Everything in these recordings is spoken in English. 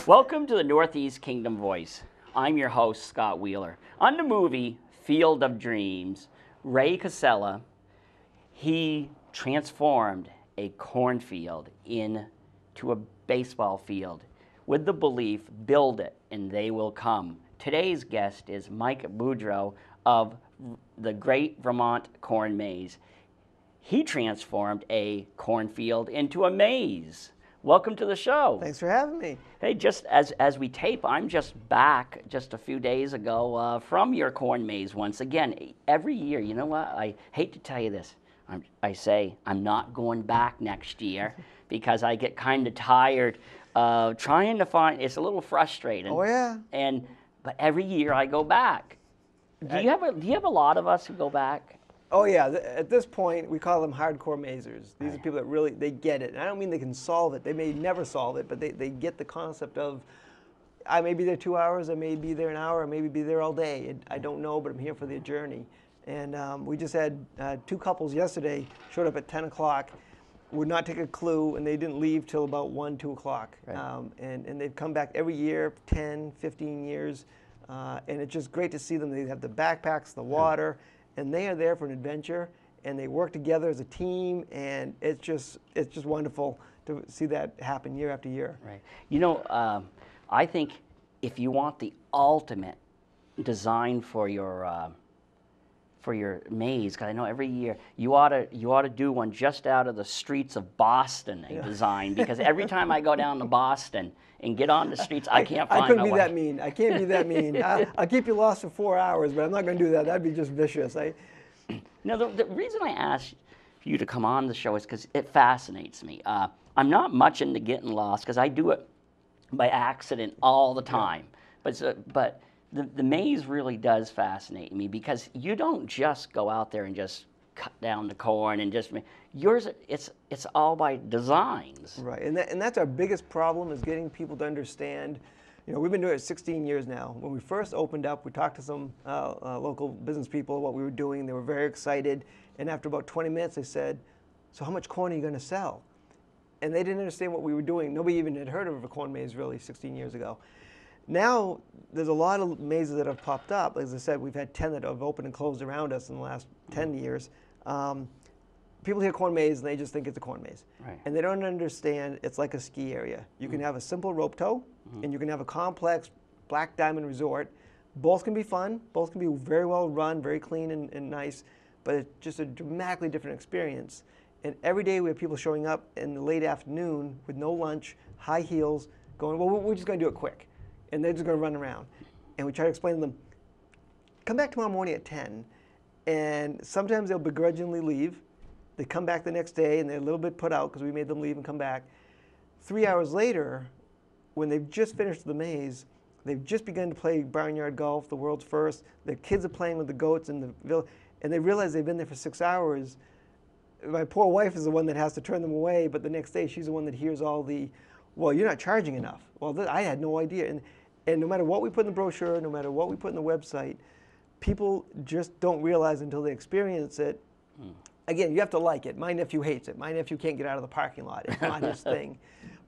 Welcome to the Northeast Kingdom Voice. I'm your host, Scott Wheeler. On the movie Field of Dreams, Ray Casella, he transformed a cornfield into a baseball field with the belief, build it and they will come. Today's guest is Mike Boudreau of the Great Vermont Corn Maze. He transformed a cornfield into a maze. Welcome to the show. Thanks for having me. Hey, just as we tape, I'm just back just a few days ago from your corn maze once again. Every year, you know what? I hate to tell you this. I say I'm not going back next year because I get kind of tired of trying to find. It's a little frustrating. Oh yeah. But every year I go back. Do you have a lot of us who go back? Oh yeah, at this point we call them hardcore mazers. These are people that really, they get it. And I don't mean they can solve it. They may never solve it, but they get the concept of, I may be there 2 hours, I may be there an hour, I may be there all day. I don't know, but I'm here for the journey. And we just had two couples yesterday, showed up at 10 o'clock, would not take a clue, and they didn't leave till about 1, 2 o'clock. Right. And they've come back every year, 10, 15 years. And it's just great to see them. They have the backpacks, the water, and they are there for an adventure, and they work together as a team, and it's just wonderful to see that happen year after year. Right. You know, I think if you want the ultimate design for your maze, because I know every year you ought to do one just out of the streets of Boston and design, because every time I go down to Boston and get on the streets, I can't find. I couldn't be that mean. I can't be that mean. I'll keep you lost for 4 hours, but I'm not going to do that. That'd be just vicious. No, the reason I asked for you to come on the show is because it fascinates me. I'm not much into getting lost because I do it by accident all the time. Yeah. But the maze really does fascinate me because you don't just go out there and just cut down the corn and just yours. It's all by designs. Right, and that's our biggest problem is getting people to understand. You know, we've been doing it 16 years now. When we first opened up, we talked to some local business people what we were doing. They were very excited, and after about 20 minutes, they said, "So how much corn are you going to sell?" And they didn't understand what we were doing. Nobody even had heard of a corn maze really 16 years ago. Now, there's a lot of mazes that have popped up. As I said, we've had 10 that have opened and closed around us in the last 10 years. People hear corn maze and they just think it's a corn maze. Right. And they don't understand it's like a ski area. You can have a simple rope tow, and you can have a complex black diamond resort. Both can be fun. Both can be very well run, very clean and nice, but it's just a dramatically different experience. And every day we have people showing up in the late afternoon with no lunch, high heels, going, well, we're just going to do it quick. And they're just going to run around. And we try to explain to them, come back tomorrow morning at 10. And sometimes they'll begrudgingly leave. They come back the next day and they're a little bit put out because we made them leave and come back. 3 hours later, when they've just finished the maze, they've just begun to play barnyard golf, the world's first. Their kids are playing with the goats in the village, and they realize they've been there for 6 hours. My poor wife is the one that has to turn them away, but the next day she's the one that hears all the, well, you're not charging enough. Well, I had no idea. And no matter what we put in the brochure, no matter what we put in the website, people just don't realize until they experience it. Again, you have to like it. My nephew hates it. My nephew can't get out of the parking lot. It's not his thing.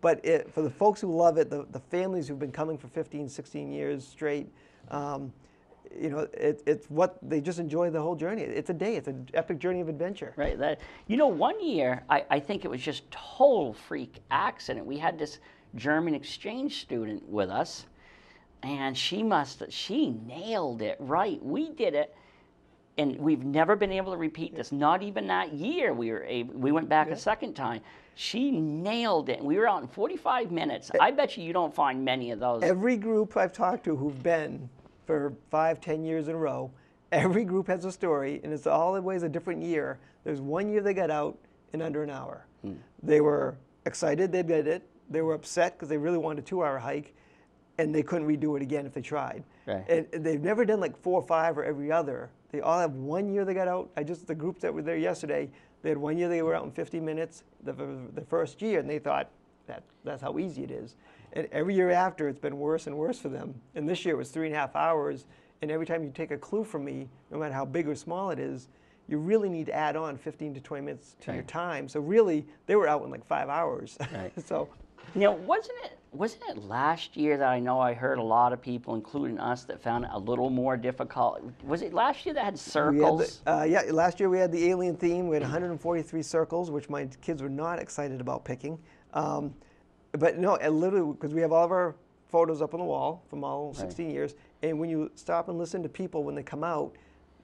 But for the folks who love it, the families who've been coming for 15, 16 years straight, you know, it's what they just enjoy the whole journey. It's a day. It's an epic journey of adventure. Right. You know, one year, I think it was just total freak accident. We had this German exchange student with us, and she nailed it right. We did it, and we've never been able to repeat this. Not even that year we went back a second time. She nailed it. We were out in 45 minutes. I bet you don't find many of those. Every group I've talked to who've been for 5, 10 years in a row, every group has a story, and it's always a different year. There's one year they got out in under an hour. They were excited they did it. They were upset because they really wanted a 2-hour hike, and they couldn't redo it again if they tried. Right. And they've never done like 4 or 5 or every other. They all have 1 year they got out. The groups that were there yesterday, they had 1 year they were out in 50 minutes the first year, and they thought that's how easy it is. And every year after, it's been worse and worse for them. And this year it was 3.5 hours, and every time you take a clue from me, no matter how big or small it is, you really need to add on 15 to 20 minutes to your time. So really, they were out in like 5 hours. So You know, wasn't it last year that I know I heard a lot of people, including us, that found it a little more difficult? Was it last year that had circles? Yeah, last year we had the alien theme. We had 143 circles, which my kids were not excited about picking. But no, literally, because we have all of our photos up on the wall from all 16 years, and when you stop and listen to people when they come out,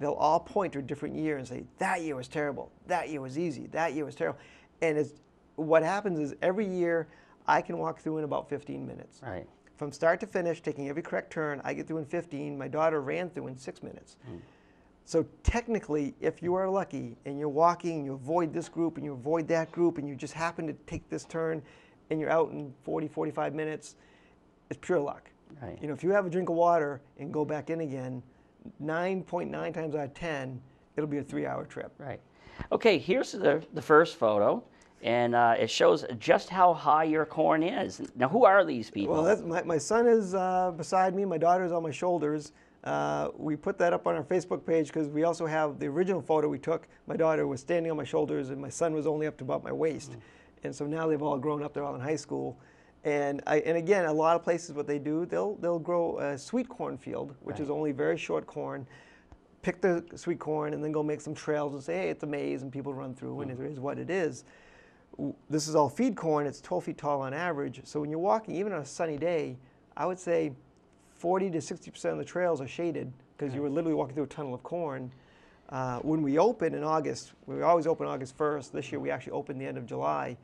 they'll all point to a different year and say, that year was terrible, that year was easy, that year was terrible. And what happens is every year I can walk through in about 15 minutes. Right. From start to finish, taking every correct turn, I get through in 15. My daughter ran through in 6 minutes. So technically, if you are lucky and you're walking and you avoid this group and you avoid that group and you just happen to take this turn and you're out in 40, 45 minutes, it's pure luck. Right. You know, if you have a drink of water and go back in again, 9.9 times out of 10, it'll be a 3-hour trip. Right. Okay, here's the first photo, and it shows just how high your corn is. Now, who are these people? Well, that's, my son is beside me, my daughter is on my shoulders. We put that up on our Facebook page because we also have the original photo we took. My daughter was standing on my shoulders and my son was only up to about my waist. And so now they've all grown up, they're all in high school. And again, a lot of places what they do, they'll grow a sweet corn field, which is only very short corn, pick the sweet corn and then go make some trails and say, hey, it's a maze, and people run through and it is what it is. This is all feed corn, it's 12 feet tall on average. So when you're walking, even on a sunny day, I would say 40 to 60% of the trails are shaded because you were literally walking through a tunnel of corn. When we open in August, we always open August 1st. This year we actually opened the end of July.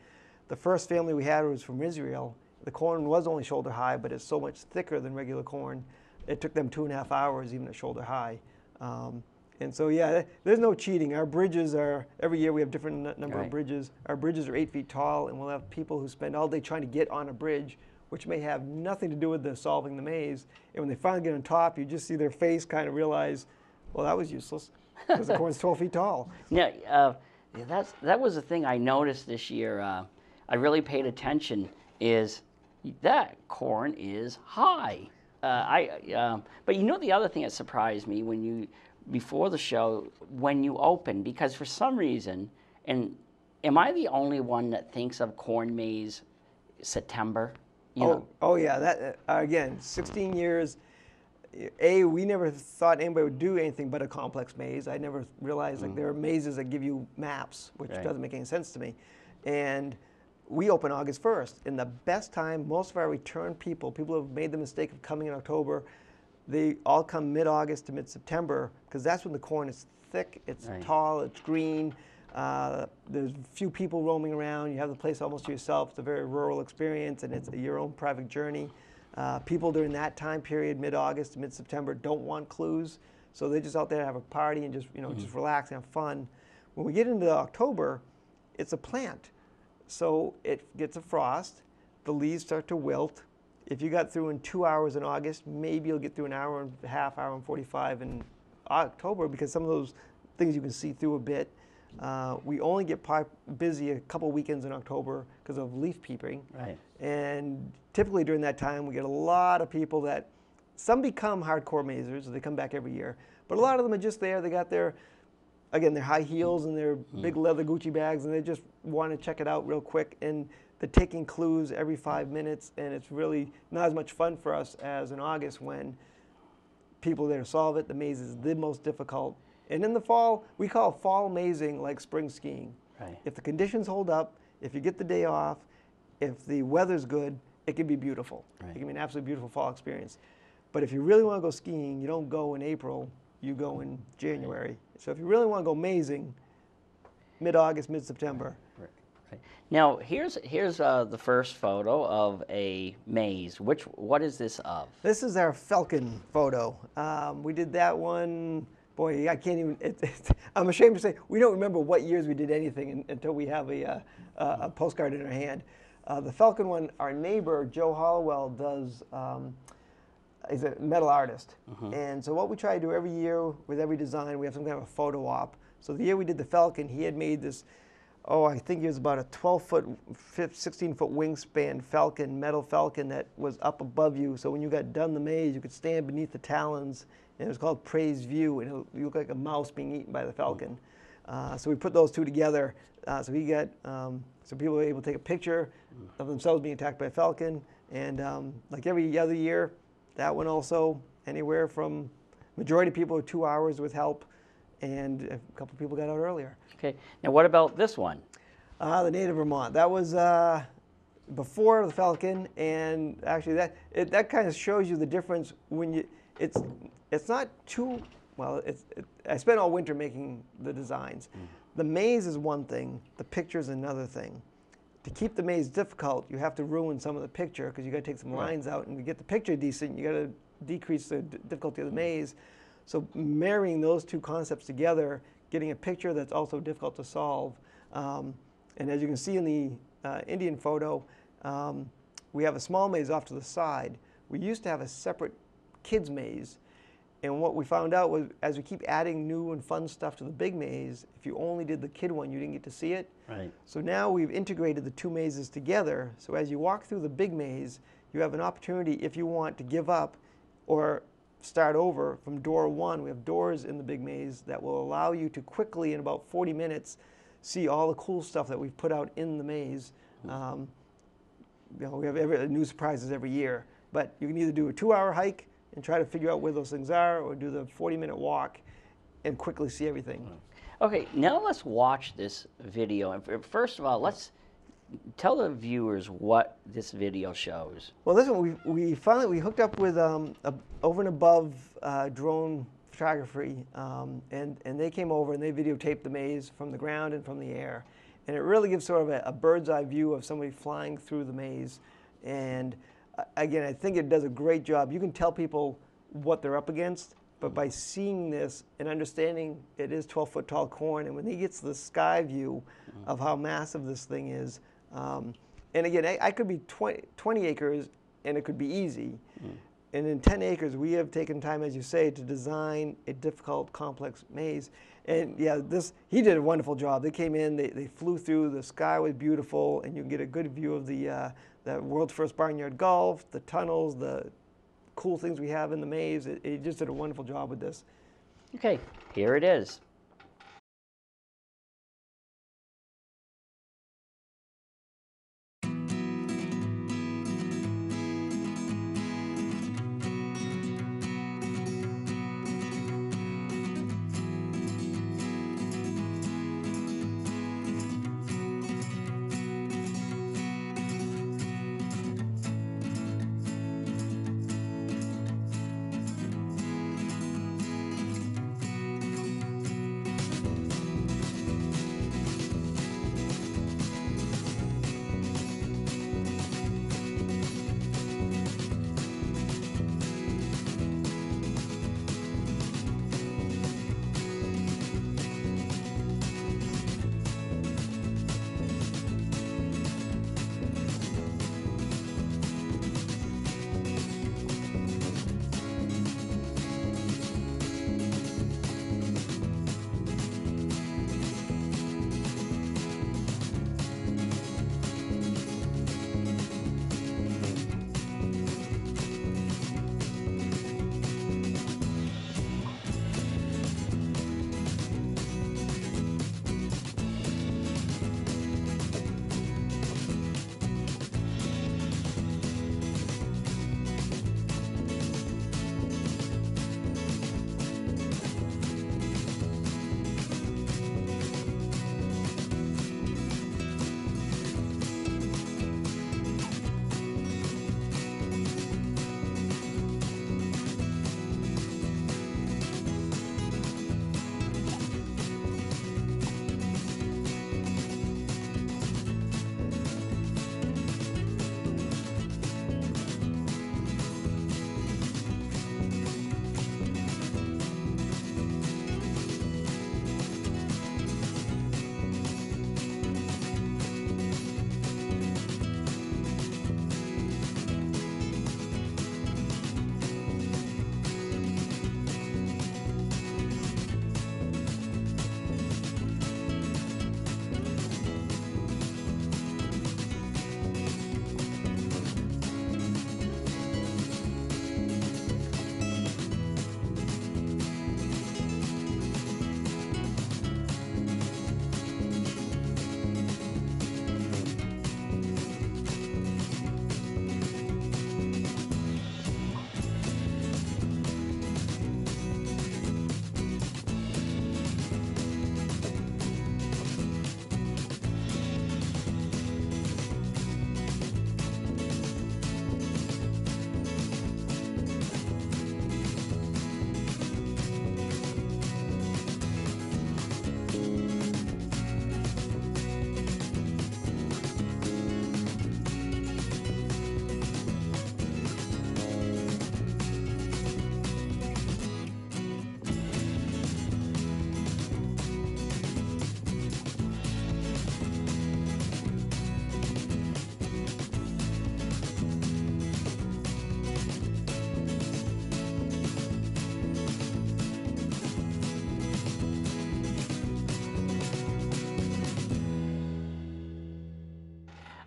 The first family we had was from Israel. The corn was only shoulder high, but it's so much thicker than regular corn. It took them 2.5 hours even at shoulder high. And so, yeah, there's no cheating. Our bridges are, every year we have different number of bridges. Our bridges are 8 feet tall, and we'll have people who spend all day trying to get on a bridge, which may have nothing to do with the solving the maze. And when they finally get on top, you just see their face kind of realize, well, that was useless because the corn's 12 feet tall. Yeah, that was the thing I noticed this year. I really paid attention is that corn is high. But you know the other thing that surprised me when you, before the show, when you open, because for some reason, and am I the only one that thinks of corn maze September? You know? Oh yeah, that again, 16 years. We never thought anybody would do anything but a complex maze. I never realized like there are mazes that give you maps, which doesn't make any sense to me. And we open August 1st, and the best time, most of our return people who have made the mistake of coming in October, they all come mid-August to mid-September, because that's when the corn is thick, it's tall, it's green, there's few people roaming around, you have the place almost to yourself, it's a very rural experience, and it's your own private journey. People during that time period, mid-August to mid-September, don't want clues, so they're just out there to have a party and just, just relax and have fun. When we get into October, it's a plant. So it gets a frost, the leaves start to wilt. If you got through in 2 hours in August, maybe you'll get through an hour and a half, hour and 45 in October, because some of those things you can see through a bit. We only get busy a couple weekends in October because of leaf peeping. Right. And typically during that time, we get a lot of people that, some become hardcore mazers, they come back every year, but a lot of them are just there, they got their high heels and their big leather Gucci bags, and they just want to check it out real quick. And they're taking clues every 5 minutes, and it's really not as much fun for us as in August when people are there to solve it. The maze is the most difficult. And in the fall, we call fall mazing like spring skiing. Right. If the conditions hold up, if you get the day off, if the weather's good, it can be beautiful. Right. It can be an absolutely beautiful fall experience. But if you really want to go skiing, you don't go in April, you go in January. Right. So if you really want to go mazing, mid-August, mid-September. Right. Right. Now, here's the first photo of a maze. What is this of? This is our falcon photo. We did that one, boy, I can't even, I'm ashamed to say, we don't remember what years we did anything until we have a postcard in our hand. The falcon one, our neighbor, Joe Hollowell, does, he's a metal artist. And so what we try to do every year with every design, we have some kind of a photo op. So the year we did the falcon, he had made this, I think it was about a 12-foot, 16-foot wingspan falcon, metal falcon that was up above you. So when you got done the maze, you could stand beneath the talons, and it was called Praise View, and you look like a mouse being eaten by the falcon. So we put those two together. So we get so people are able to take a picture of themselves being attacked by a falcon. And like every other year, that one also anywhere from majority of people are 2 hours with help, and a couple of people got out earlier. Okay. Now, what about this one? The native Vermont. That was before the falcon, and actually that kind of shows you the difference when you. It's not too well. I spent all winter making the designs. The maze is one thing. The picture is another thing. To keep the maze difficult, you have to ruin some of the picture because you got to take some lines out, and to get the picture decent, you got to decrease the difficulty of the maze. So marrying those two concepts together, getting a picture that's also difficult to solve. And as you can see in the Indian photo, we have a small maze off to the side. We used to have a separate kids maze. And what we found out was as we keep adding new and fun stuff to the big maze, if you only did the kid one, you didn't get to see it. Right. So now we've integrated the two mazes together. So as you walk through the big maze, you have an opportunity if you want to give up or start over from door one. We have doors in the big maze that will allow you to quickly, in about 40 minutes, see all the cool stuff that we've put out in the maze. We have new surprises every year. But you can either do a 2-hour hike and try to figure out where those things are, or do the 40-minute walk and quickly see everything. Okay, now let's watch this video. And first of all, let's tell the viewers what this video shows. Well, this one, we finally hooked up with over and above drone photography, and they came over and they videotaped the maze from the ground and from the air. And it really gives sort of a bird's eye view of somebody flying through the maze. And again, I think it does a great job. You can tell people what they're up against, but by seeing this and understanding it is 12-foot tall corn, and when he gets the sky view of how massive this thing is, and again, I could be 20 acres and it could be easy. And in 10 acres, we have taken time, as you say, to design a difficult, complex maze. And yeah, he did a wonderful job. They came in, they flew through, the sky was beautiful, and you can get a good view of the world's first barnyard golf, the tunnels, the cool things we have in the maze. He just did a wonderful job with this. Okay, here it is.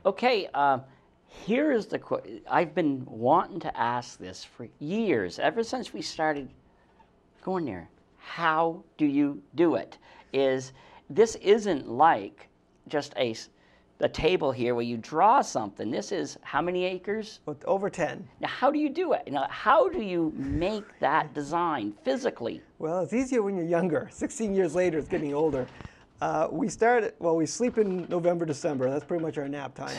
Okay, here is the I've been wanting to ask this for years, ever since we started going there. How do you do it? This isn't like just a table here where you draw something. This is how many acres? With over 10. Now, how do you do it? Now, how do you make that design physically? Well, it's easier when you're younger. 16 years later, it's getting older. We sleep in November, December. That's pretty much our nap time.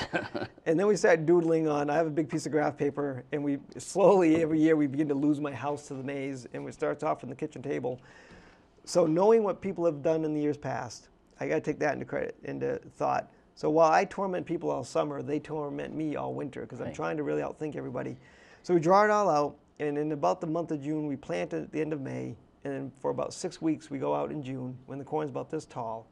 And then we start doodling on, I have a big piece of graph paper, and we slowly, every year, we begin to lose my house to the maze, and it starts off from the kitchen table. So knowing what people have done in the years past, I got to take that into thought. So while I torment people all summer, they torment me all winter, because I'm trying to really outthink everybody. So we draw it all out, and in about the month of June, we plant it at the end of May. And then for about 6 weeks, we go out in June when the corn's about this tall.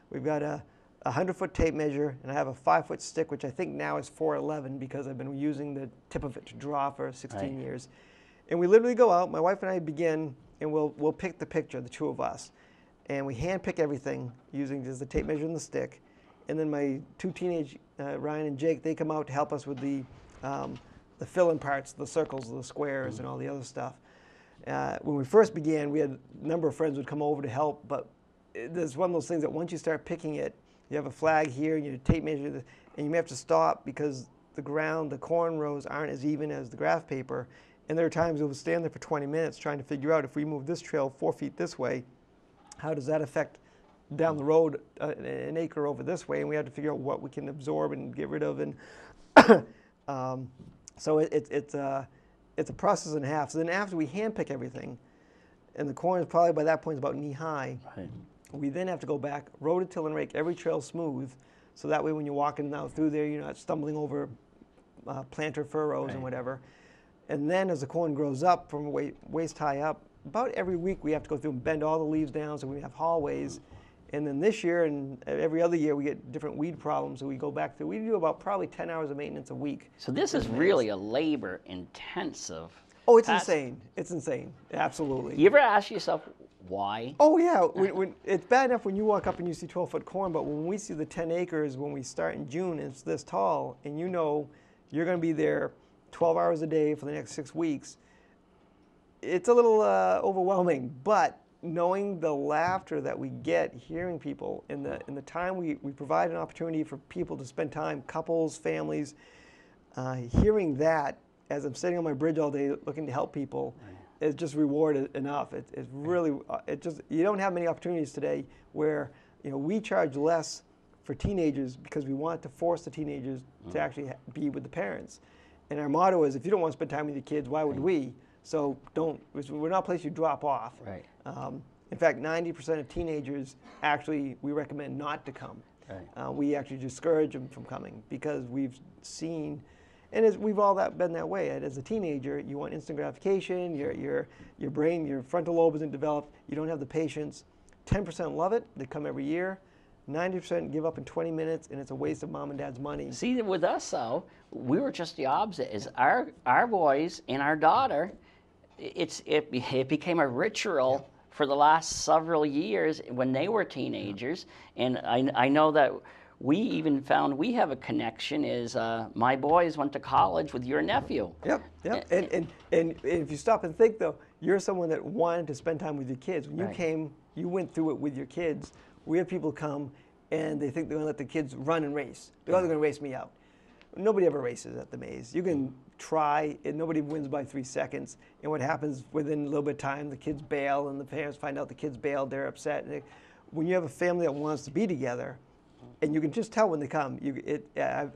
We've got a 100-foot tape measure, and I have a 5-foot stick, which I think now is 411 because I've been using the tip of it to draw for 16 years. And we literally go out, my wife and I begin, and we'll pick the picture, the two of us. And we hand pick everything using just the tape measure and the stick. And then my two teenage, Ryan and Jake, they come out to help us with the fill-in parts, the circles, the squares, and all the other stuff. When we first began, we had a number of friends would come over to help, but there's one of those things that once you start picking it, you have a flag here, and you tape measure, and you may have to stop because the corn rows aren't as even as the graph paper, and there are times we'll stand there for 20 minutes trying to figure out if we move this trail 4 feet this way, how does that affect down the road an acre over this way, and we have to figure out what we can absorb and get rid of, and so it's a process and a half. So then after we hand pick everything, and the corn is probably by that point is about knee high, we then have to go back, rototill and rake every trail smooth, so that way when you're walking out through there, you're not stumbling over planter furrows and whatever. And then as the corn grows up from waist high up, about every week we have to go through and bend all the leaves down so we have hallways. And then this year and every other year we get different weed problems, so we go back through. We do about probably 10 hours of maintenance a week. So this is really a labor intensive. Oh, it's insane. It's insane. Absolutely. You ever ask yourself why? Oh, yeah. When it's bad enough when you walk up and you see 12-foot corn, but when we see the 10 acres, when we start in June, and it's this tall, and you know you're going to be there 12 hours a day for the next 6 weeks, it's a little overwhelming. But knowing the laughter that we get hearing people, in the time we provide an opportunity for people to spend time, couples, families, hearing that as I'm sitting on my bridge all day looking to help people, is just reward enough. It's really, you don't have many opportunities today where, we charge less for teenagers because we want to force the teenagers to actually be with the parents. And our motto is, if you don't want to spend time with your kids, why would we? So we're not a place you drop off. Right. In fact, 90% of teenagers actually, we recommend not to come. Right. We actually discourage them from coming because we've seen, and we've all been that way. As a teenager, you want instant gratification. Your brain, your frontal lobe isn't developed. You don't have the patience. 10% love it. They come every year. 90% give up in 20 minutes, and it's a waste of mom and dad's money. See, with us though, we were just the opposite. Is our boys and our daughter, it became a ritual for the last several years when they were teenagers, and I know that we even found we have a connection. Is my boys went to college with your nephew. Yep. And if you stop and think though, you're someone that wanted to spend time with your kids. When you came, you went through it with your kids. We have people come and they think they're going to let the kids run and race. They're going to race me out. Nobody ever races at the maze. You can try, and nobody wins by 3 seconds. And what happens within a little bit of time, the kids bail, and the parents find out the kids bailed, they're upset. And when you have a family that wants to be together, and you can just tell when they come.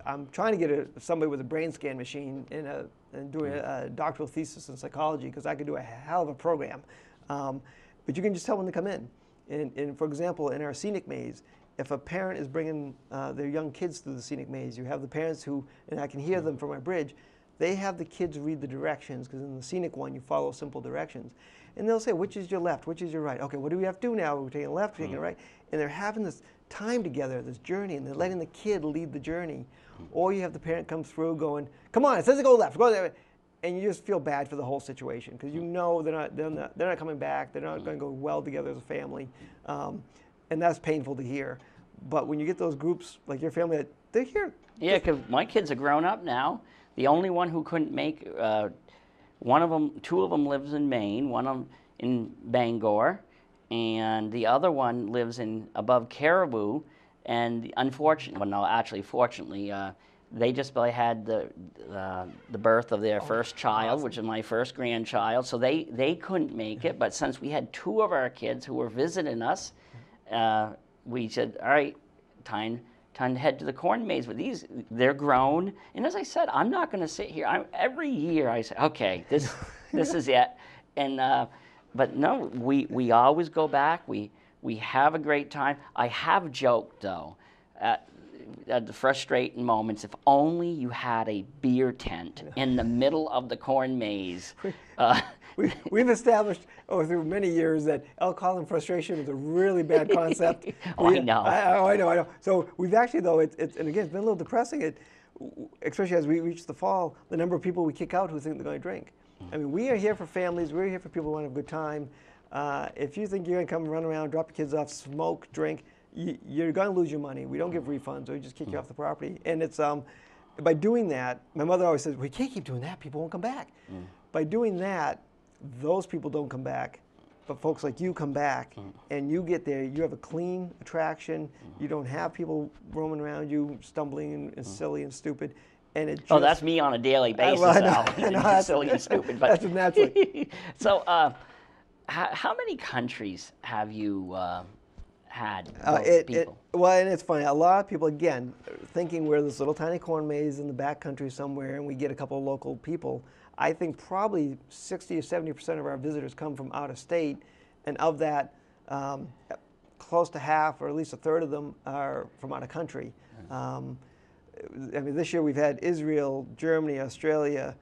I'm trying to get somebody with a brain scan machine and doing a doctoral thesis in psychology because I could do a hell of a program. But you can just tell when they come in. And for example, in our scenic maze, if a parent is bringing their young kids through the scenic maze, you have the parents who, and I can hear them from my bridge, they have the kids read the directions, because in the scenic one, you follow simple directions. And they'll say, which is your left, which is your right? Okay, what do we have to do now? We're taking a left, we're taking a right. And they're having this time together, this journey, and they're letting the kid lead the journey. Or you have the parent come through going, come on, it says to go left, go there. And you just feel bad for the whole situation, because you know they're not coming back, they're not going to go well together as a family. And that's painful to hear. But when you get those groups, like your family that they're here. Yeah, because my kids are grown up now. The only one who couldn't make, two of them lives in Maine, one of them in Bangor, and the other one lives in above Caribou. And fortunately, they just had the birth of their first child, awesome. which is my first grandchild. So they couldn't make it. But since we had two of our kids who were visiting us, we said, all right, time to head to the corn maze. But they're grown. And as I said, I'm not going to sit here. Every year I say, okay, this is it. And but no, we always go back. We have a great time. I have joked though at the frustrating moments. If only you had a beer tent in the middle of the corn maze. We've established through many years that alcohol and frustration is a really bad concept. I know. I know. So we've actually, though, and again, it's been a little depressing, especially as we reach the fall, the number of people we kick out who think they're going to drink. I mean, we are here for families. We're here for people who want to have a good time. If you think you're going to come run around, drop your kids off, smoke, drink, you're going to lose your money. We don't give refunds, or we just kick you off the property. And it's by doing that, my mother always says, we can't keep doing that. People won't come back. By doing that, those people don't come back, but folks like you come back, and you get there. You have a clean attraction. You don't have people roaming around you, stumbling and silly and stupid. And it just, that's me on a daily basis. That's silly and stupid. But that's naturally. So, how many countries have you had people? Well, and it's funny. A lot of people, again, thinking we're this little tiny corn maze in the back country somewhere, and we get a couple of local people. I think probably 60 to 70% of our visitors come from out of state, and of that, close to half, or at least a third of them, are from out of country. I mean, this year we've had Israel, Germany, Australia,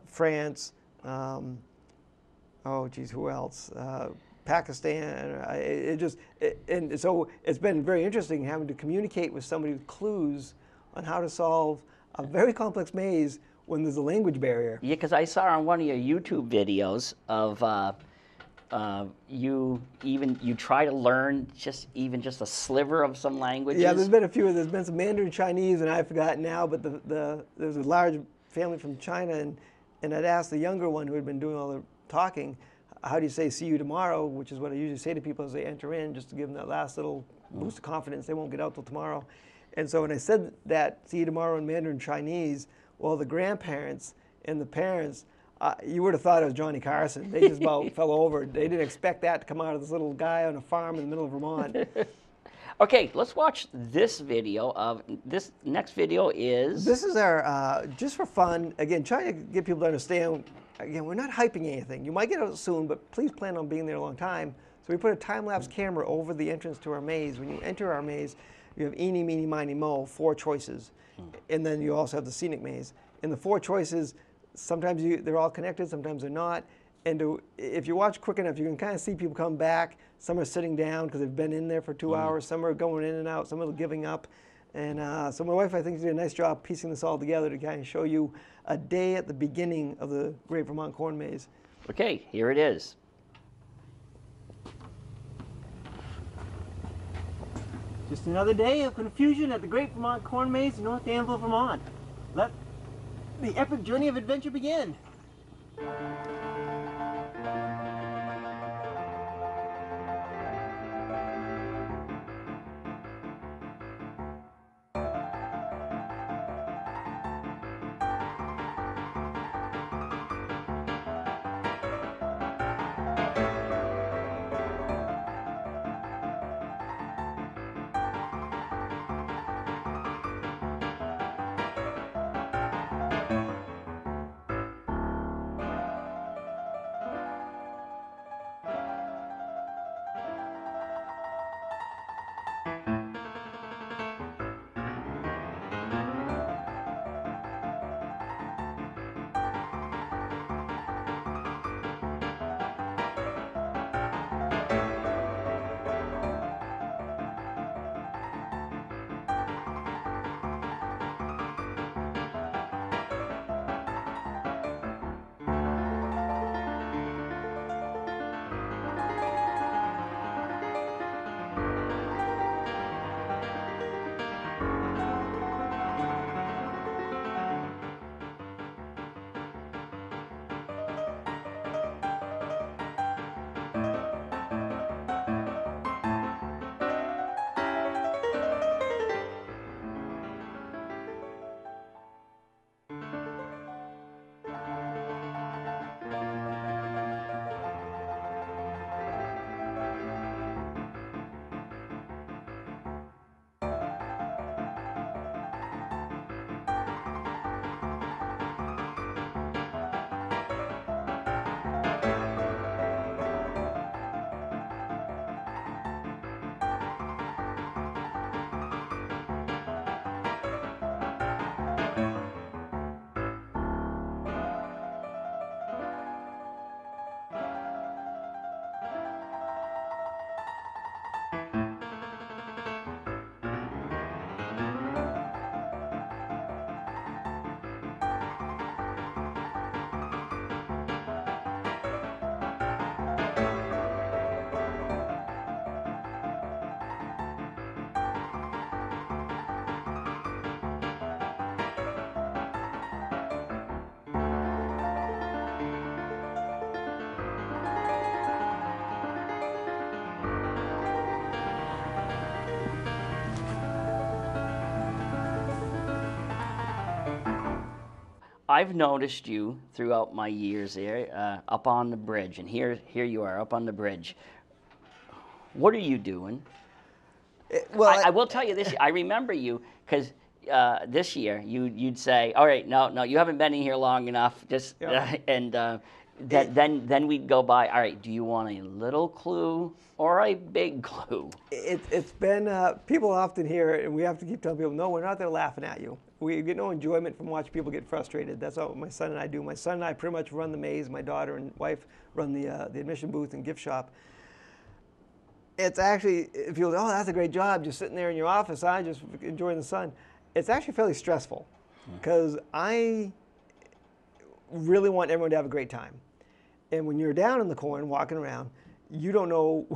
France. Who else? Pakistan. And so it's been very interesting having to communicate with somebody with clues on how to solve a very complex maze when there's a language barrier. Yeah, because I saw on one of your YouTube videos of you try to learn just a sliver of some languages. Yeah, there's been a few. There's been some Mandarin Chinese, and I forgot now. But there's a large family from China, and I'd asked the younger one who had been doing all the talking, how do you say "see you tomorrow," which is what I usually say to people as they enter in, just to give them that last little boost of confidence. They won't get out till tomorrow. And so when I said that "see you tomorrow" in Mandarin Chinese, well, the grandparents and the parents, you would have thought it was Johnny Carson. They just about fell over. They didn't expect that to come out of this little guy on a farm in the middle of Vermont. Okay, let's watch this video. This next video is... This is our, just for fun, again, trying to get people to understand, again, we're not hyping anything. You might get out soon, but please plan on being there a long time. So we put a time-lapse camera over the entrance to our maze. When you enter our maze, you have eeny, meeny, miny, mo, 4 choices. And then you also have the scenic maze. And the 4 choices, sometimes they're all connected, sometimes they're not. And if you watch quick enough, you can kind of see people come back. Some are sitting down because they've been in there for 2 hours. Some are going in and out. Some are giving up. And so my wife, I think, did a nice job piecing this all together to kind of show you a day at the beginning of the Great Vermont Corn Maze. Okay, here it is. Just another day of confusion at the Great Vermont Corn Maze in North Danville, Vermont. Let the epic journey of adventure begin. I've noticed you throughout my years there, up on the bridge, and here you are up on the bridge. What are you doing? I will tell you this. I remember you because this year you'd say, "All right, no, you haven't been in here long enough." Just then we'd go by. All right, do you want a little clue or a big clue? It's been people often hear, and we have to keep telling people, no, we're not there laughing at you. We get no enjoyment from watching people get frustrated. That's what my son and I do. My son and I pretty much run the maze. My daughter and wife run the admission booth and gift shop. It's actually, if you go, oh, that's a great job, just sitting there in your office, just enjoying the sun. It's actually fairly stressful because I really want everyone to have a great time. And when you're down in the corn walking around, you don't know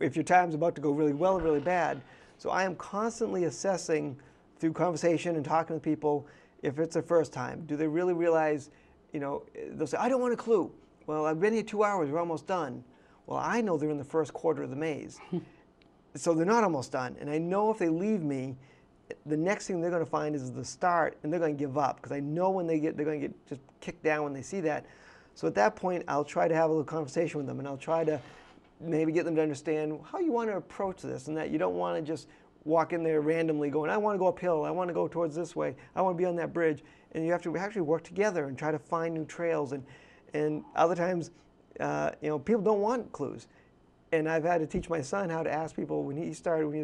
if your time's about to go really well or really bad. So I am constantly assessing through conversation and talking to people if it's their first time. Do they really realize, they'll say, I don't want a clue. Well, I've been here 2 hours, we're almost done. Well, I know they're in the first quarter of the maze. So they're not almost done. And I know if they leave me, the next thing they're going to find is the start, and they're going to give up because I know when they're going to get just kicked down when they see that. So at that point, I'll try to have a little conversation with them, and I'll try to maybe get them to understand how you want to approach this, and that you don't want to just walk in there randomly going, I want to go uphill, I want to go towards this way, I want to be on that bridge. And you have to actually work together and try to find new trails. And other times, people don't want clues. And I've had to teach my son how to ask people when he was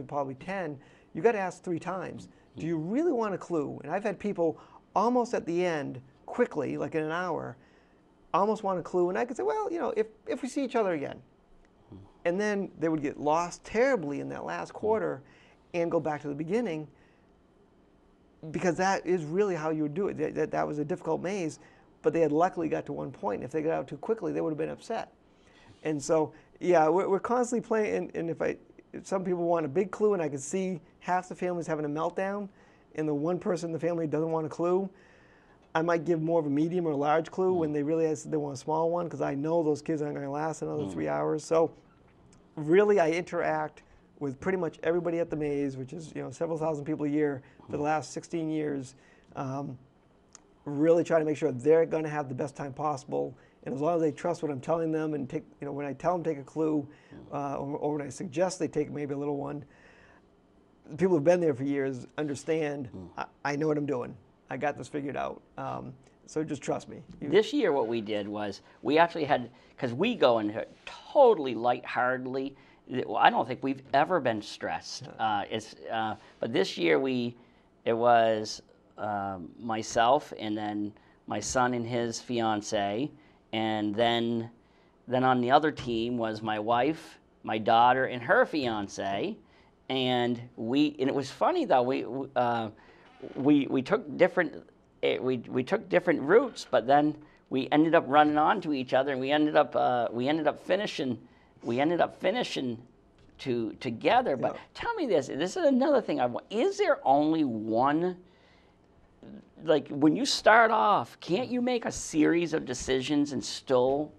probably 10, you got to ask 3 times. Do you really want a clue? And I've had people almost at the end, quickly, like in an hour, almost want a clue. And I could say, well, if we see each other again. And then they would get lost terribly in that last quarter and go back to the beginning, because that is really how you would do it. That was a difficult maze, but they had luckily got to one point. If they got out too quickly, they would have been upset. And so, yeah, we're constantly playing. And if some people want a big clue, and I can see half the family's having a meltdown, and the one person in the family doesn't want a clue, I might give more of a medium or large clue when they realize they want a small one, because I know those kids aren't going to last another 3 hours. So really, I interact with pretty much everybody at the maze, which is several thousand people a year for the last 16 years. Really try to make sure they're going to have the best time possible. And as long as they trust what I'm telling them, and when I tell them to take a clue, or when I suggest they take maybe a little one, people who've been there for years understand, I know what I'm doing. I got this figured out. So just trust me. This year what we did was we actually had, because we go in totally lightheartedly. I don't think we've ever been stressed. But this year it was myself, and then my son and his fiance, and then on the other team was my wife, my daughter, and her fiance, and it was funny though. We took different routes, but then we ended up running onto each other, and we ended up finishing together. But tell me this is another thing I want. Is there only one? Like when you start off, can't you make a series of decisions and still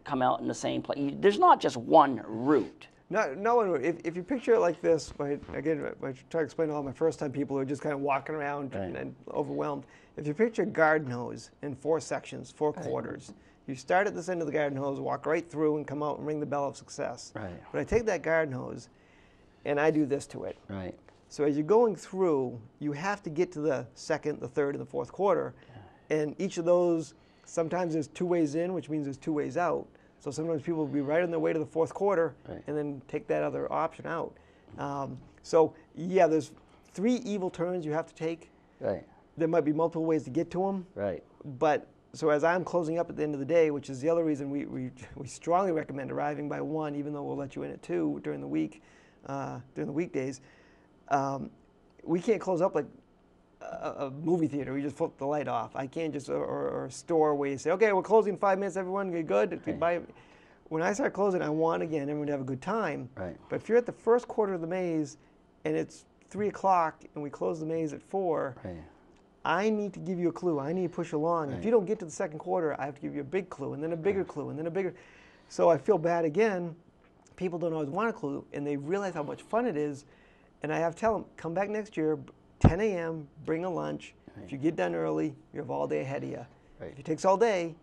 come out in the same place? There's not just one route. No. If you picture it like this, I try to explain to all my first-time people who are just kind of walking around and overwhelmed. If you picture a garden hose in 4 sections, 4 quarters, you start at this end of the garden hose, walk right through, and come out and ring the bell of success. Right. But I take that garden hose, and I do this to it. Right. So as you're going through, you have to get to the 2nd, the 3rd, and the 4th quarter. And each of those, sometimes there's 2 ways in, which means there's 2 ways out. So sometimes people will be right on their way to the 4th quarter and then take that other option out. So yeah, there's 3 evil turns you have to take. Right. There might be multiple ways to get to them. Right. But so as I'm closing up at the end of the day, which is the other reason we strongly recommend arriving by 1, even though we'll let you in at 2 during the week, during the weekdays. We can't close up like a movie theater. We just flip the light off. I can't just, or a store where you say, okay, we're closing in 5 minutes, everyone, get good. Goodbye. When I start closing, I want, again, everyone to have a good time. Right. But if you're at the first quarter of the maze and it's 3 o'clock and we close the maze at 4, I need to give you a clue. I need to push along. If you don't get to the 2nd quarter, I have to give you a big clue, and then a bigger clue, and then a bigger. So I feel bad again. People don't always want a clue, and they realize how much fun it is. And I have to tell them, come back next year, 10 a.m., bring a lunch. If you get done early, you have all day ahead of you. Right. If it takes all day,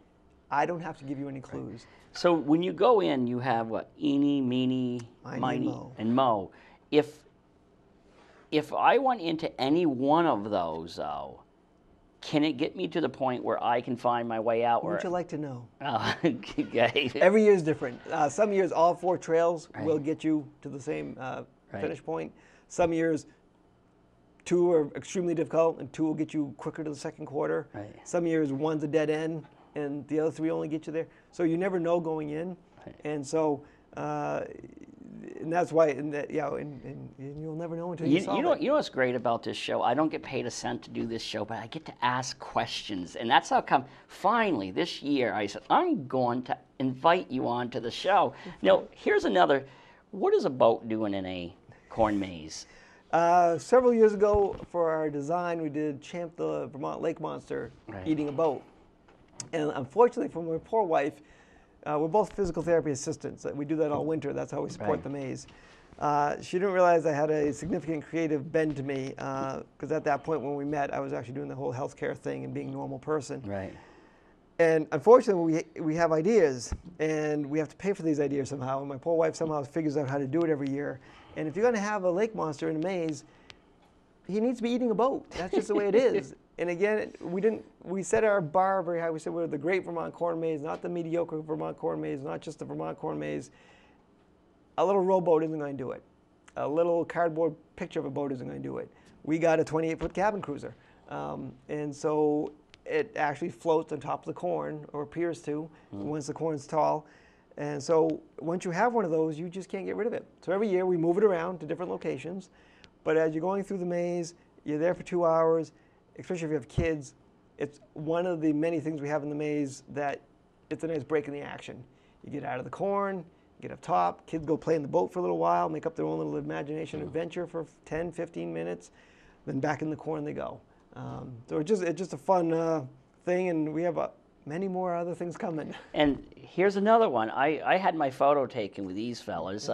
I don't have to give you any clues. So when you go in, you have what? Eeny, meeny, miny, and mo. If I went into any one of those, though, can it get me to the point where I can find my way out? What would you like to know? Okay. Every year is different. Some years, all 4 trails will get you to the same finish point. Some years, 2 are extremely difficult, and 2 will get you quicker to the second quarter. Right. Some years, 1's a dead end, and the other 3 only get you there. So you never know going in, and so and that's why, and you'll never know until you solve it. You know what's great about this show? I don't get paid a cent to do this show, but I get to ask questions, and that's how come finally this year I said I'm going to invite you on to the show. Now, here's another. What is a boat doing in a corn maze? Several years ago, for our design, we did Champ the Vermont Lake Monster eating a boat. And unfortunately, for my poor wife, we're both physical therapy assistants. We do that all winter. That's how we support the maze. She didn't realize I had a significant creative bend to me, because at that point when we met, I was actually doing the whole healthcare thing and being a normal person. Right. And unfortunately, we have ideas, and we have to pay for these ideas somehow. And my poor wife somehow figures out how to do it every year. And if you're going to have a lake monster in a maze, he needs to be eating a boat. That's just the way it is. And again, we set our bar very high. We said we're the great Vermont corn maze, not the mediocre Vermont corn maze, not just the Vermont corn maze. A little rowboat isn't going to do it. A little cardboard picture of a boat isn't going to do it. We got a 28-foot cabin cruiser. And so it actually floats on top of the corn, or appears to, once the corn's tall. And so once you have one of those, you just can't get rid of it. So every year we move it around to different locations. But as you're going through the maze, you're there for 2 hours, especially if you have kids. It's one of the many things we have in the maze that it's a nice break in the action. You get out of the corn, get up top, kids go play in the boat for a little while, make up their own little imagination adventure for 10, 15 minutes, then back in the corn they go. So it's just a fun thing, and we have many more other things coming. And here's another one. I had my photo taken with these fellas.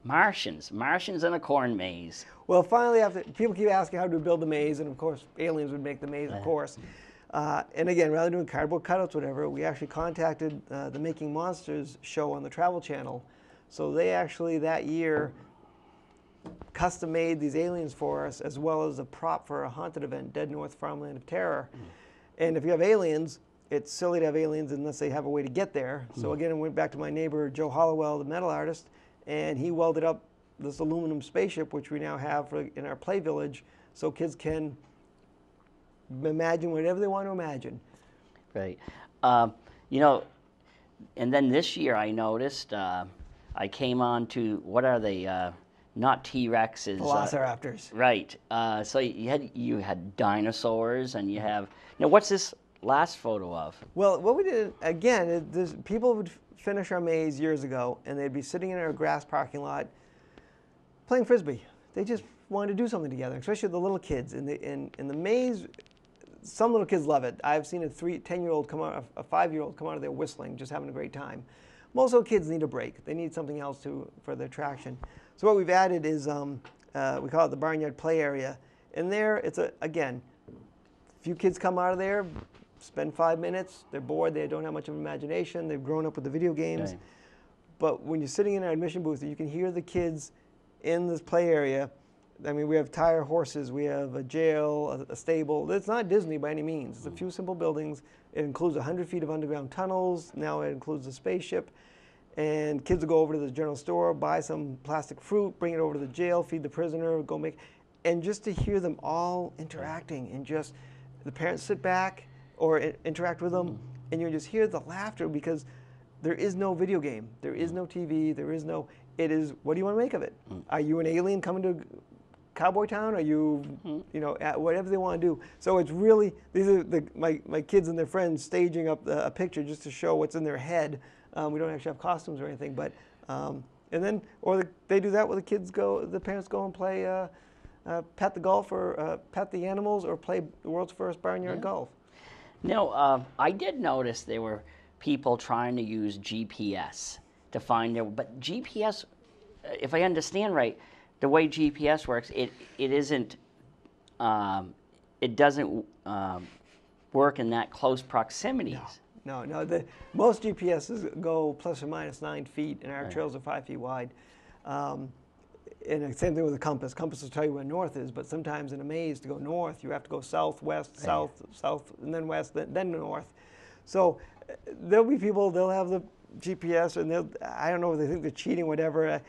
Martians in a corn maze. Well, finally, after people keep asking how to build the maze, and of course, aliens would make the maze, of course. And again, rather than doing cardboard cutouts, whatever, we actually contacted the Making Monsters show on the Travel Channel. So they actually that year custom made these aliens for us, as well as a prop for a haunted event, Dead North Farmland of Terror. And if you have aliens, it's silly to have aliens unless they have a way to get there. So again, I went back to my neighbor, Joe Hollowell, the metal artist, and he welded up this aluminum spaceship, which we now have in our play village, so kids can imagine whatever they want to imagine. Right. You know, and then this year I noticed, I came on to, what are they, not T-Rexes. Velociraptors. Right. So you had dinosaurs, and you have, now what's this last photo of? Well, what we did, again, people would finish our maze years ago, and they'd be sitting in our grass parking lot playing Frisbee. They just wanted to do something together, especially the little kids. In the maze, some little kids love it. I've seen a 10-year-old come out, a 5-year-old come out of there whistling, just having a great time. Most little kids need a break. They need something else for the attraction. So what we've added is, we call it the Barnyard Play Area. And there, it's again, a few kids come out of there, spend 5 minutes, they're bored, they don't have much of an imagination, they've grown up with the video games. Right. But when you're sitting in our admission booth, you can hear the kids in this play area. I mean, we have tire horses, we have a jail, a stable. It's not Disney by any means. It's a few simple buildings. It includes 100 feet of underground tunnels. Now it includes a spaceship. And kids will go over to the general store, buy some plastic fruit, bring it over to the jail, feed the prisoner, go make, and just to hear them all interacting, and just the parents sit back or interact with them, and you just hear the laughter, because there is no video game, there is no TV, there is no, it is, what do you want to make of it? Are you an alien coming to Cowboy Town? Are you, you know, whatever they want to do. So it's really, these are my kids and their friends staging up a picture just to show what's in their head. We don't actually have costumes or anything, but, and then, or they do that where the parents go and play pet the golf, or pet the animals, or play the world's first barnyard golf. Now, I did notice there were people trying to use GPS to find but GPS, if I understand right, the way GPS works, it isn't it doesn't work in that close proximities. No. Most GPSs go plus or minus 9 feet, and our trails are 5 feet wide. And the same thing with a compass. Compass will tell you where north is, but sometimes in a maze to go north, you have to go south, west, south, south, and then west, then north. So there'll be people, they'll have the GPS, and I don't know if they think they're cheating, whatever.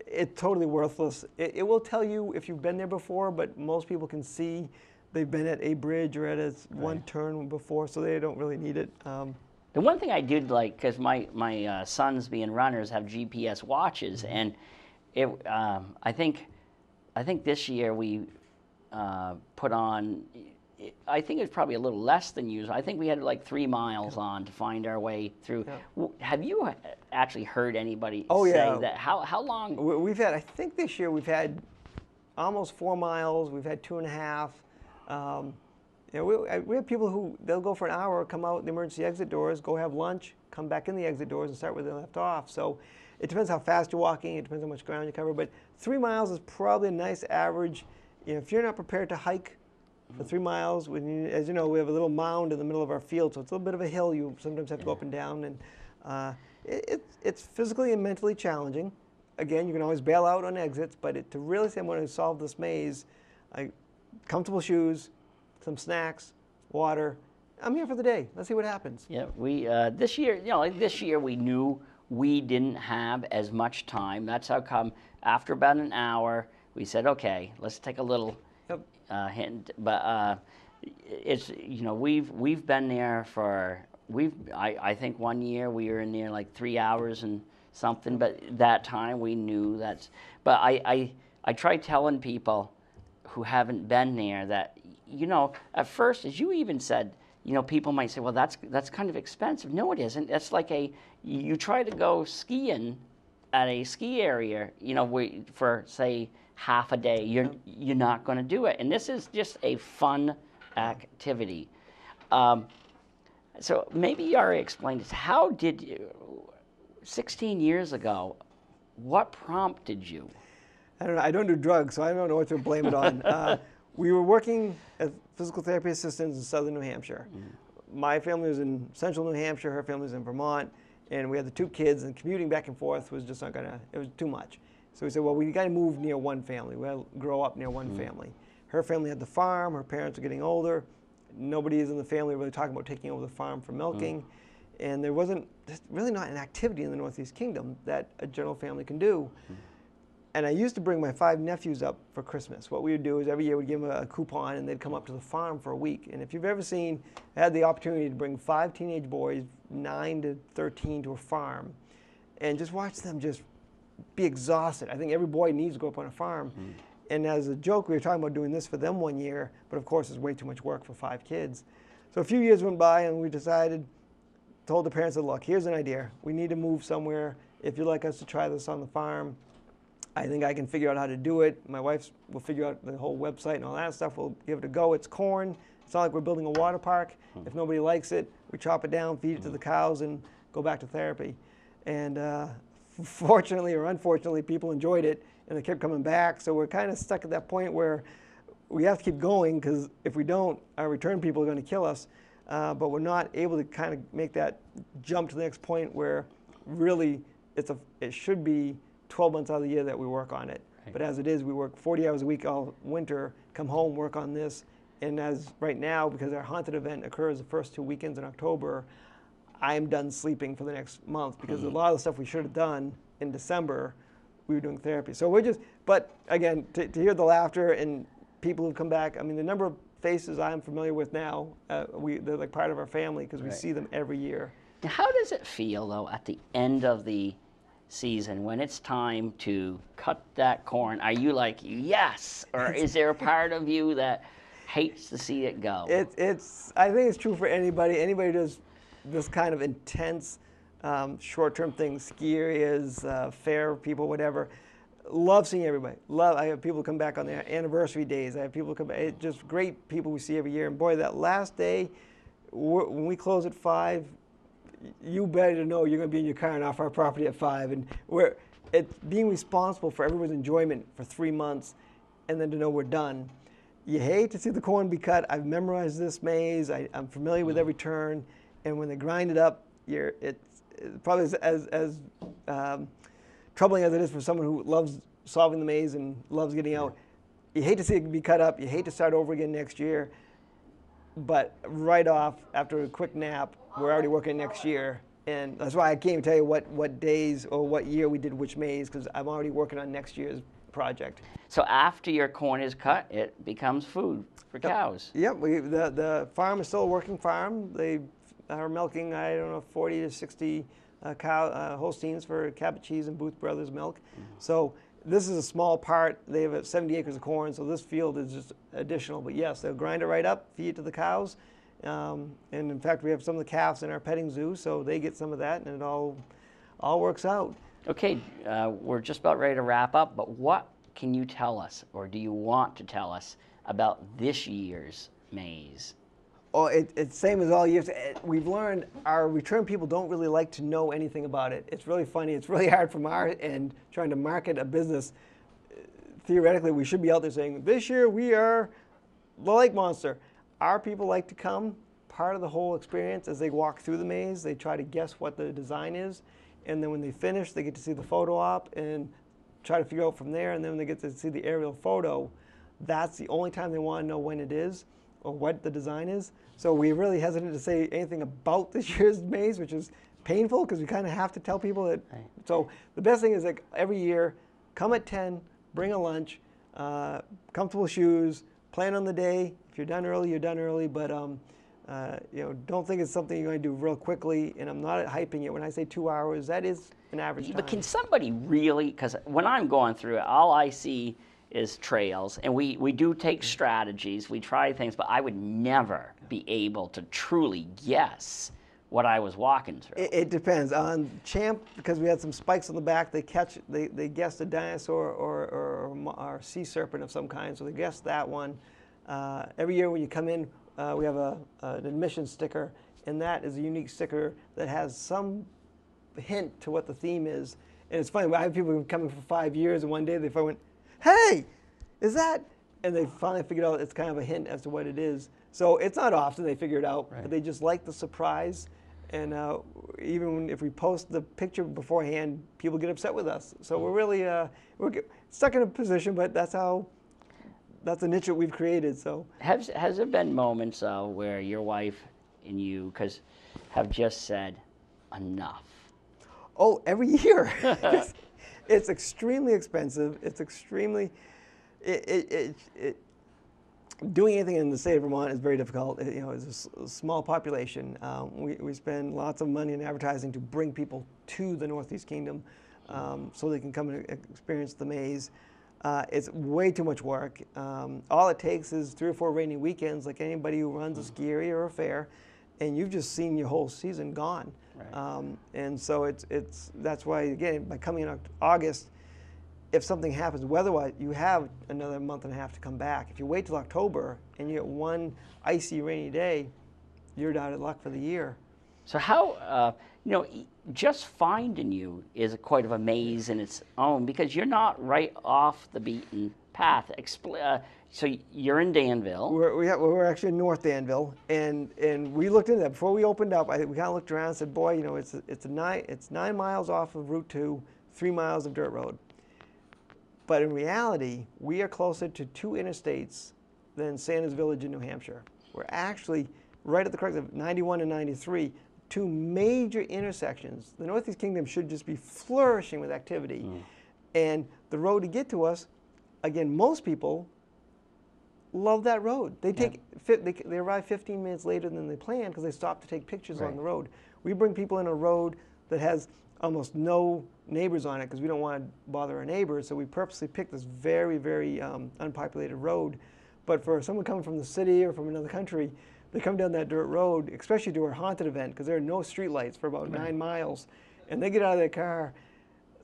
It's totally worthless. It will tell you if you've been there before, but most people can see they've been at a bridge or at one turn before, so they don't really need it. The one thing I did like, because my sons being runners have GPS watches, and I think this year we put on, I think it's probably a little less than usual. I think we had like 3 miles on to find our way through. Yeah. Have you actually heard anybody say that? How long? We've had, I think this year we've had almost 4 miles. We've had 2.5. We have people who, they'll go for an hour, come out the emergency exit doors, go have lunch, come back in the exit doors and start where they left off. So it depends how fast you're walking, it depends how much ground you cover, but 3 miles is probably a nice average. If you're not prepared to hike for 3 miles, as you know, we have a little mound in the middle of our field, so it's a little bit of a hill. You sometimes have to go up and down, and it's physically and mentally challenging. Again, you can always bail out on exits, but to really say I'm going to solve this maze, comfortable shoes, some snacks, water. I'm here for the day. Let's see what happens. Yeah, we this year, this year we knew we didn't have as much time. That's how come after about an hour we said, okay, let's take a little hint. But it's we've been there for I think one year we were in there like 3 hours and something. But that time we knew that's. But I try telling people who haven't been there that at first, as you even said, people might say, well, that's kind of expensive. No, it isn't. That's like you try to go skiing at a ski area, for say half a day. You're not going to do it. And this is just a fun activity. So maybe you already explained this. How did you, 16 years ago, what prompted you? I don't know. I don't do drugs, so I don't know what to blame it on. We were working as physical therapy assistants in southern New Hampshire. My family was in central New Hampshire, her family was in Vermont, and we had the 2 kids, and commuting back and forth was just not gonna, it was too much. So we said, well, we gotta move near one family. We gotta grow up near one family. Her family had the farm, her parents were getting older. Nobody is in the family really talking about taking over the farm for milking. And there wasn't, really not an activity in the Northeast Kingdom that a general family can do. And I used to bring my 5 nephews up for Christmas. What we would do is every year we'd give them a coupon and they'd come up to the farm for a week. And if you've ever had the opportunity to bring 5 teenage boys, 9 to 13, to a farm and just watch them just be exhausted. I think every boy needs to go up on a farm. And as a joke, we were talking about doing this for them one year, but of course it's way too much work for 5 kids. So a few years went by and we told the parents, look, here's an idea. We need to move somewhere. If you'd like us to try this on the farm, I think I can figure out how to do it. My wife will figure out the whole website and all that stuff. We'll give it a go. It's corn. It's not like we're building a water park. If nobody likes it, we chop it down, feed it to the cows, and go back to therapy. And fortunately or unfortunately, people enjoyed it, and they kept coming back. So we're kind of stuck at that point where we have to keep going, because if we don't, our return people are going to kill us. But we're not able to kind of make that jump to the next point where really it should be 12 months out of the year that we work on it. Right. But as it is, we work 40 hours a week all winter, come home, work on this. And as right now, because our haunted event occurs the first 2 weekends in October, I'm done sleeping for the next month, because a lot of the stuff we should have done in December, we were doing therapy. So but again, to hear the laughter and people who've come back, I mean, the number of faces I'm familiar with now, they're like part of our family, because we see them every year. Now, how does it feel, though, at the end of the season when it's time to cut that corn? Are you like, yes, or is there a part of you that hates to see it go? I think it's true for anybody who does this kind of intense short-term things, ski areas, fair people, whatever. Love seeing everybody. I have people come back on their anniversary days. I have people come back. It's just great people we see every year. And boy, that last day, when we close at 5, you better know you're going to be in your car and off our property at 5. And it's being responsible for everyone's enjoyment for 3 months, and then to know we're done. you hate to see the corn be cut. I've memorized this maze. I'm familiar with every turn, and when they grind it up, it's probably as troubling as it is for someone who loves solving the maze and loves getting out. You hate to see it be cut up. You hate to start over again next year. But right off, after a quick nap, we're already working next year. And that's why I can't even tell you what days or what year we did which maze, because I'm already working on next year's project. So after your corn is cut, it becomes food for cows. Yep, the farm is still a working farm. They are milking, I don't know, 40 to 60 Holsteins for Cabot Cheese and Booth Brothers milk. So this is a small part. They have 70 acres of corn, so this field is just additional. But yes, they'll grind it right up, feed it to the cows. And in fact, we have some of the calves in our petting zoo, so they get some of that, and it all works out. Okay, we're just about ready to wrap up, but what can you tell us, or do you want to tell us, about this year's maze? Oh, it's same as all years. We've learned our return people don't really like to know anything about it. It's really funny. It's really hard from our end trying to market a business. Theoretically, we should be out there saying, this year we are the Lake Monster. Our people like to come. Part of the whole experience as they walk through the maze, they try to guess what the design is. And then when they finish, they get to see the photo op and try to figure out from there. And then when they get to see the aerial photo, that's the only time they want to know when it is or what the design is. So we really hesitant to say anything about this year's maze, which is painful because we kind of have to tell people that. Right. So the best thing is, like, every year, come at 10, bring a lunch, comfortable shoes, plan on the day. If you're done early, you're done early, but don't think it's something you're going to do real quickly. And I'm not hyping it. When I say 2 hours, that is an average time. But can somebody really, because when I'm going through it, all I see is trails, and we do take strategies, we try things, but I would never be able to truly guess what I was walking through. It depends. On Champ, because we had some spikes on the back, they guessed a dinosaur or sea serpent of some kind, so they guessed that one. Every year when you come in, we have an admission sticker, and that is a unique sticker that has some hint to what the theme is. And it's funny, I have people coming for 5 years, and one day they finally went, hey, is that? And they finally figured out it's kind of a hint as to what it is. So it's not often they figure it out, right, but they just like the surprise. And even if we post the picture beforehand, people get upset with us. So we're really we're stuck in a position, but that's a niche that we've created. So has there been moments where your wife and you have just said enough? Oh, every year. It's extremely expensive. It's extremely doing anything in the state of Vermont is very difficult. It's a small population. We spend lots of money in advertising to bring people to the Northeast Kingdom so they can come and experience the maze. It's way too much work. All it takes is 3 or 4 rainy weekends, like anybody who runs a ski area or a fair, and you've just seen your whole season gone. Right. And so that's why, again, by coming in August, if something happens weather-wise, you have another month and a half to come back. If you wait till October and you get one icy, rainy day, you're out of luck for the year. So how, just finding you is quite of a maze in its own, because you're not right off the beaten path. So you're in Danville. We're actually in North Danville, and we looked into that before we opened up. We kind of looked around and said, boy, it's 9 miles off of Route 2, 3 miles of dirt road. But in reality, we are closer to 2 interstates than Sanders Village in New Hampshire. We're actually right at the crux of 91 and 93, 2 major intersections. The Northeast Kingdom should just be flourishing with activity. And the road to get to us, again, most people love that road. They arrive 15 minutes later than they planned because they stop to take pictures on the road. We bring people in a road that has almost no neighbors on it because we don't want to bother our neighbors, so we purposely picked this very, very unpopulated road. But for someone coming from the city or from another country, they come down that dirt road, especially to our haunted event, because there are no streetlights for about 9 miles, and they get out of their car,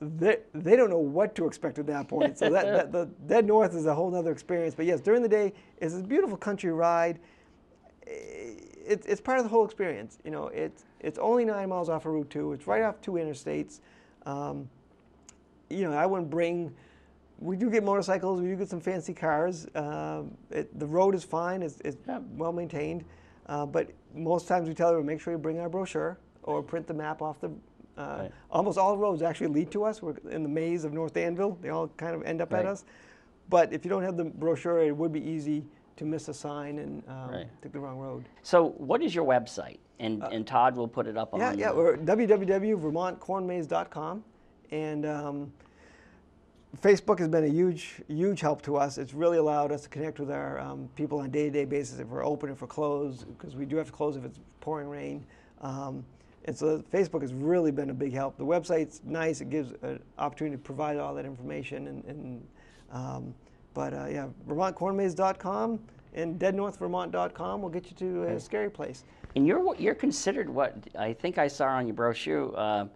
they don't know what to expect at that point. So that north is a whole other experience. But yes, during the day, it's a beautiful country ride. It's part of the whole experience. It's only 9 miles off of Route 2. It's right off 2 interstates. I wouldn't bring we do get motorcycles. We do get some fancy cars. The road is fine. It's well maintained. But most times we tell everyone, make sure you bring our brochure or print the map off the. Right. Almost all roads actually lead to us. We're in the maze of North Danville. They all kind of end up at Right. us. But if you don't have the brochure, it would be easy to miss a sign and Right. take the wrong road. So what is your website? And Todd will put it up on We're www.vermontcornmaze.com. And Facebook has been a huge help to us. It's really allowed us to connect with our people on a day-to-day basis if we're open, if we're closed, because we do have to close if it's pouring rain. And so Facebook has really been a big help. The website's nice. It gives an opportunity to provide all that information. VermontCornMaze.com and DeadNorthVermont.com will get you to a scary place. And you're considered what I think I saw on your brochure,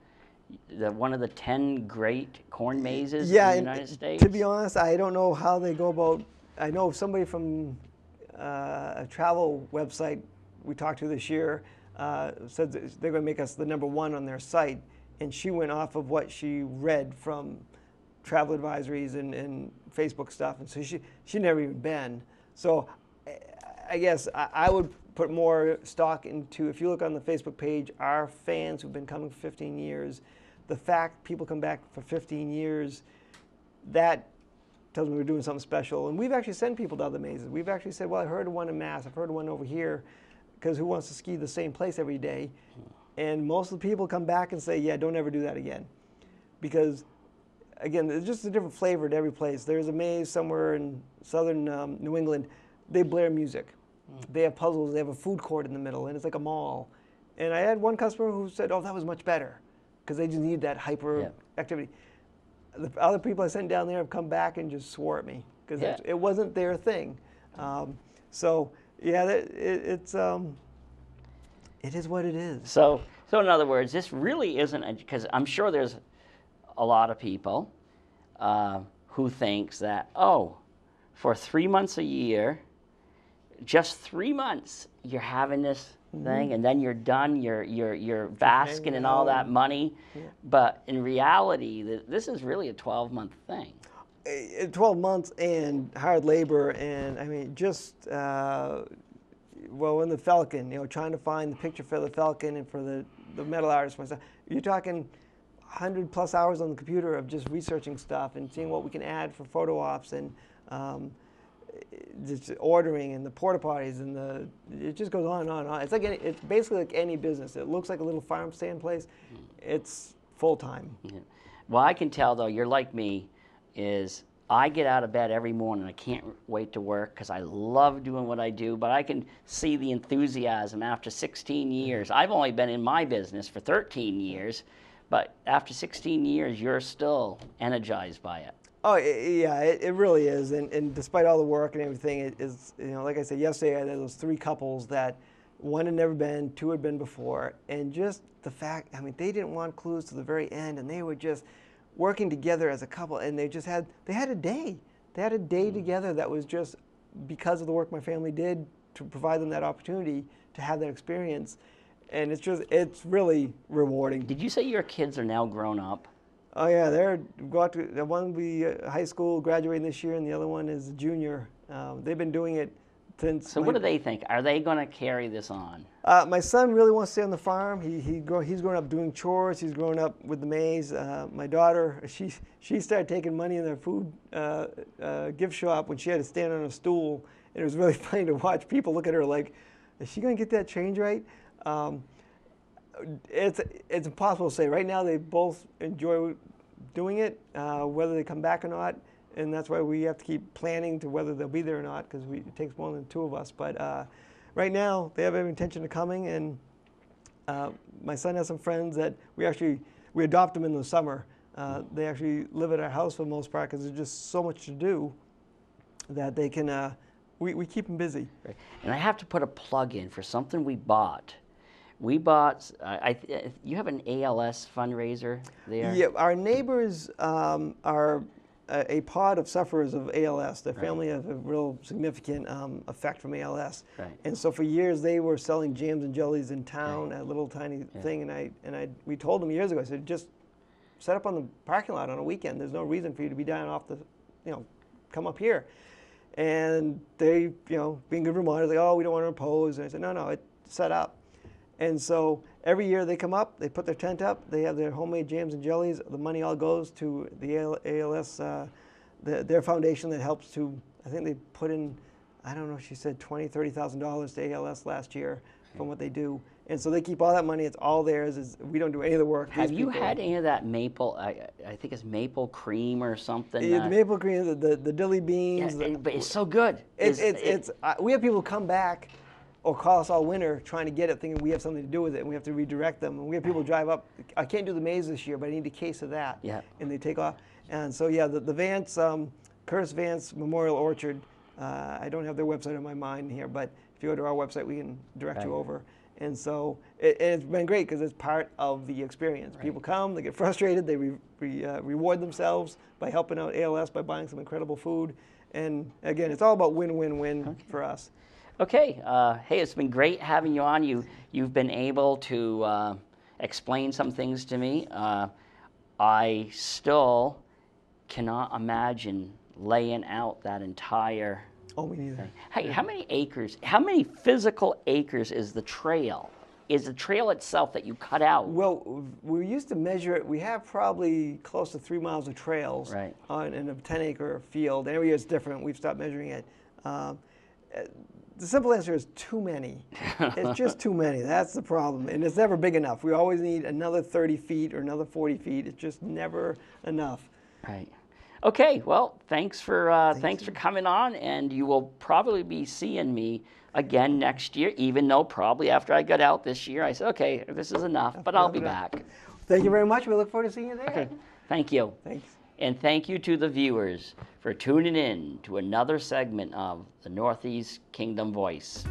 one of the 10 great corn mazes in the United States. To be honest, I don't know how they go about. I know somebody from a travel website we talked to this year said that they're going to make us the #1 on their site, and she went off of what she read from travel advisories and Facebook stuff, and so she never even been. So I guess I would put more stock into, if you look on the Facebook page, our fans who've been coming for 15 years, the fact people come back for 15 years, that tells me we're doing something special. And we've actually sent people to other mazes. We've actually said, well, I heard of one in Mass, I've heard of one over here, because who wants to ski the same place every day? And most of the people come back and say, yeah, don't ever do that again. Because, again, there's just a different flavor at every place. There's a maze somewhere in southern New England. They blare music. They have puzzles. They have a food court in the middle, and it's like a mall. And I had one customer who said, oh, that was much better, because they just need that hyper activity. The other people I sent down there have come back and just swore at me, because it wasn't their thing. It is what it is. So in other words, this really isn't, because I'm sure there's a lot of people who thinks that, for 3 months a year, just 3 months, you're having this thing, and then you're done. You're basking in all that money. Yeah. But in reality, this is really a 12-month thing. 12 months and hard labor, and I mean, just in the Falcon, trying to find the picture for the Falcon and for the metal artist myself. You're talking 100+ hours on the computer of just researching stuff and seeing what we can add for photo ops and just ordering and the porta potties and it just goes on and on and on. It's basically like any business. It looks like a little farm stand place. It's full time. Yeah. Well, I can tell though, you're like me, is I get out of bed every morning. I can't wait to work because I love doing what I do, but I can see the enthusiasm after 16 years. I've only been in my business for 13 years, but after 16 years, you're still energized by it. Oh, yeah, it really is. And despite all the work and everything, it is, like I said yesterday, I had those 3 couples that one had never been, 2 had been before. And just the fact, I mean, they didn't want clues to the very end, and they were just working together as a couple, and they had a day. They had a day together that was just because of the work my family did to provide them that opportunity to have that experience. And it's really rewarding. Did you say your kids are now grown up? Oh yeah, one will be high school graduating this year, and the other one is a junior. They've been doing it since. So what do they think? Are they going to carry this on? My son really wants to stay on the farm. He's grown up doing chores. He's grown up with the maze. My daughter, she started taking money in their food gift shop when she had to stand on a stool, and it was really funny to watch people look at her like, is she going to get that change right? It's impossible to say. Right now, they both enjoy doing it, whether they come back or not, and that's why we have to keep planning to whether they'll be there or not, because it takes more than 2 of us. But right now, they have every intention of coming, and my son has some friends that we adopt them in the summer. They actually live at our house for the most part because there's just so much to do that they can. We keep them busy. Right. And I have to put a plug in for something we bought. We bought, you have an ALS fundraiser there? Yeah, our neighbors are a pod of sufferers of ALS. Their family has a real significant effect from ALS. Right. And so for years they were selling jams and jellies in town, a little tiny thing. And we told them years ago, I said, just set up on the parking lot on a weekend. There's no reason for you to be down off the come up here. And they, being good Vermonters, like, oh, we don't want to impose. And I said, no, it's set up. And so every year they come up, they put their tent up, they have their homemade jams and jellies. The money all goes to the ALS, their foundation that helps to, I think they put in, I don't know, she said $20,000, $30,000 to ALS last year from what they do. And so they keep all that money. It's all theirs. We don't do any of the work. Have you had any of that maple, I think it's maple cream or something? The maple cream, the dilly beans. Yeah, but it's so good. We have people come back or call us all winter trying to get it, thinking we have something to do with it, and we have to redirect them. And we have people drive up. I can't do the maze this year, but I need a case of that. Yeah. And they take off. And so, yeah, the Vance, Curtis Vance Memorial Orchard, I don't have their website on my mind here, but if you go to our website, we can direct you over. And so it's been great because it's part of the experience. Right. People come, they get frustrated, they reward themselves by helping out ALS by buying some incredible food. And again, it's all about win-win-win for us. Okay. Hey, it's been great having you on. You've been able to explain some things to me. I still cannot imagine laying out that entire... Oh, me neither. Hey, how many acres, how many physical acres is the trail? Is the trail itself that you cut out? Well, we used to measure it. We have probably close to 3 miles of trails in a 10-acre field. Every year it's different. We've stopped measuring it. The simple answer is too many. It's just too many. That's the problem. And it's never big enough. We always need another 30 feet or another 40 feet. It's just never enough. Right. Okay, well, thanks for coming on, and you will probably be seeing me again next year, even though probably after I got out this year, I said, okay, this is enough, but I'll be back. Thank you very much. We look forward to seeing you there. Okay, thank you. Thanks. And thank you to the viewers for tuning in to another segment of the Northeast Kingdom Voice.